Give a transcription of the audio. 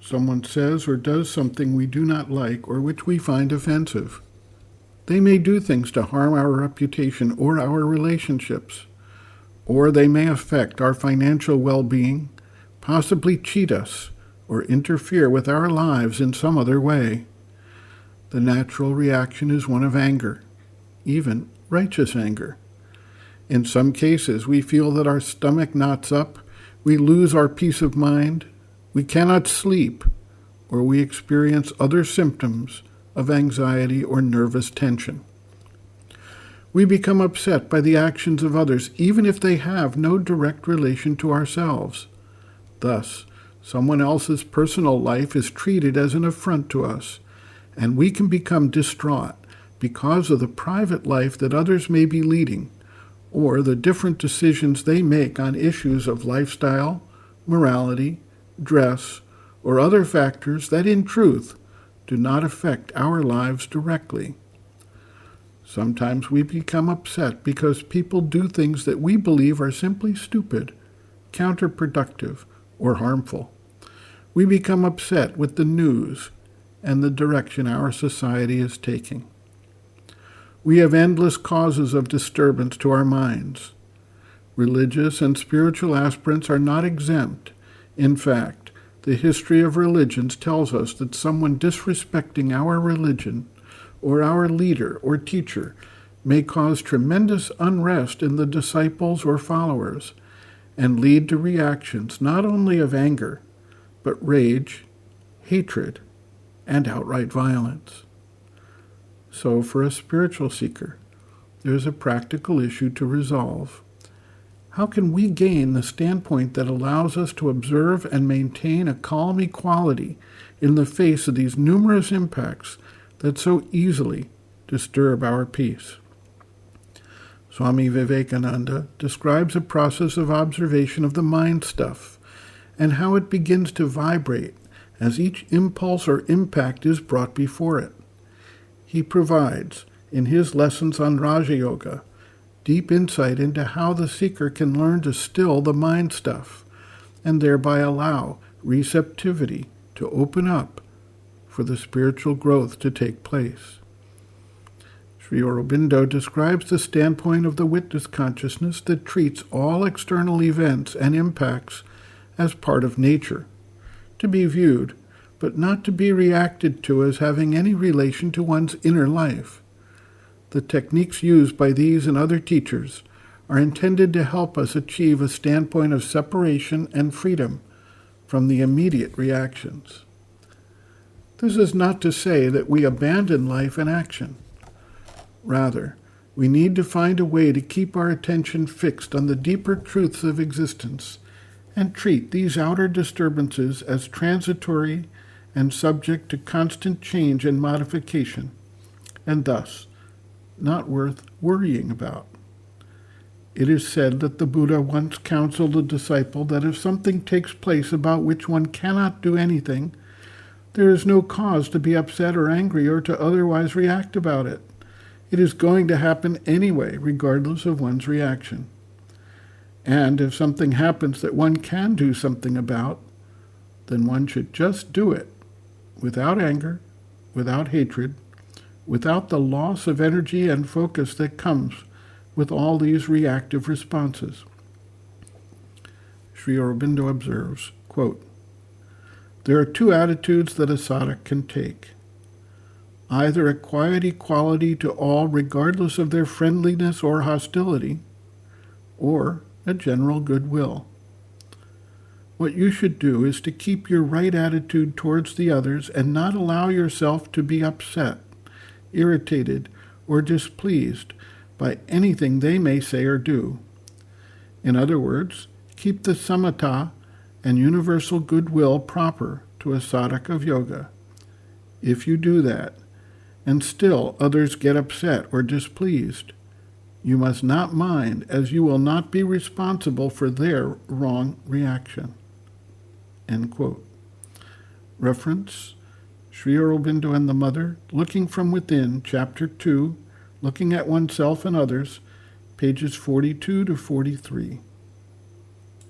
Someone says or does something we do not like or which we find offensive. They may do things to harm our reputation or our relationships, or they may affect our financial well-being, possibly cheat us, or interfere with our lives in some other way. The natural reaction is one of anger, even righteous anger. In some cases, we feel that our stomach knots up, we lose our peace of mind, we cannot sleep, or we experience other symptoms of anxiety or nervous tension. We become upset by the actions of others, even if they have no direct relation to ourselves. Thus, someone else's personal life is treated as an affront to us, and we can become distraught because of the private life that others may be leading, or the different decisions they make on issues of lifestyle, morality, dress, or other factors that in truth do not affect our lives directly. Sometimes we become upset because people do things that we believe are simply stupid, counterproductive, or harmful. We become upset with the news and the direction our society is taking. We have endless causes of disturbance to our minds. Religious and spiritual aspirants are not exempt. In fact, the history of religions tells us that someone disrespecting our religion or our leader or teacher may cause tremendous unrest in the disciples or followers and lead to reactions not only of anger, but rage, hatred, and outright violence. So for a spiritual seeker, there is a practical issue to resolve. How can we gain the standpoint that allows us to observe and maintain a calm equality in the face of these numerous impacts that so easily disturb our peace? Swami Vivekananda describes a process of observation of the mind stuff and how it begins to vibrate as each impulse or impact is brought before it. He provides, in his lessons on Raja Yoga, deep insight into how the seeker can learn to still the mind stuff and thereby allow receptivity to open up for the spiritual growth to take place. Sri Aurobindo describes the standpoint of the witness consciousness that treats all external events and impacts as part of nature, to be viewed, but not to be reacted to as having any relation to one's inner life. The techniques used by these and other teachers are intended to help us achieve a standpoint of separation and freedom from the immediate reactions. This is not to say that we abandon life and action. Rather, we need to find a way to keep our attention fixed on the deeper truths of existence and treat these outer disturbances as transitory and subject to constant change and modification, and thus not worth worrying about. It is said that the Buddha once counseled a disciple that if something takes place about which one cannot do anything, there is no cause to be upset or angry or to otherwise react about it. It is going to happen anyway, regardless of one's reaction. And if something happens that one can do something about, then one should just do it, without anger, without hatred, without the loss of energy and focus that comes with all these reactive responses. Sri Aurobindo observes, quote, "There are two attitudes that a sadhak can take. Either a quiet equality to all regardless of their friendliness or hostility, or a general goodwill. What you should do is to keep your right attitude towards the others and not allow yourself to be upset, irritated, or displeased by anything they may say or do. In other words, keep the samatha and universal goodwill proper to a sadhak of yoga. If you do that, and still others get upset or displeased, you must not mind, as you will not be responsible for their wrong reaction." End quote. Reference, Sri Aurobindo and the Mother, Looking from Within, Chapter 2, Looking at Oneself and Others, pages 42 to 43.